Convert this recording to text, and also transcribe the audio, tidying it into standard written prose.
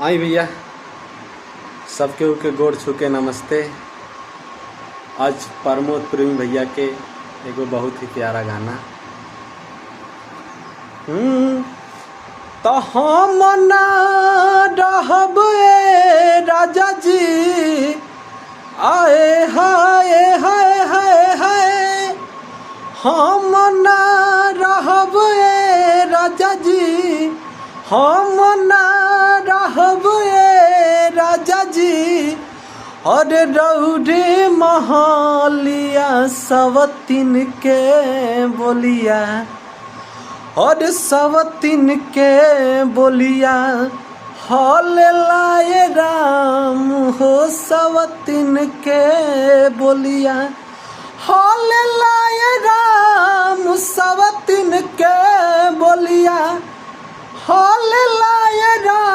आई भैया सबके के गोड़ छूके नमस्ते। आज प्रमोद प्रेमी भैया के एगो बहुत ही प्यारा गाना तो हम ना रहब राजा जी आए हाय हाय हाय हाय हम ना रहब राजा जी हम ना रहब राजा जी और रौरे महलिया सवतीन के बोलिया और सवतीन के बोलिया हल लाए राम हो सवतीन के बोलिया हल लाए राम सवतीन के बोलिया हल लाए राम।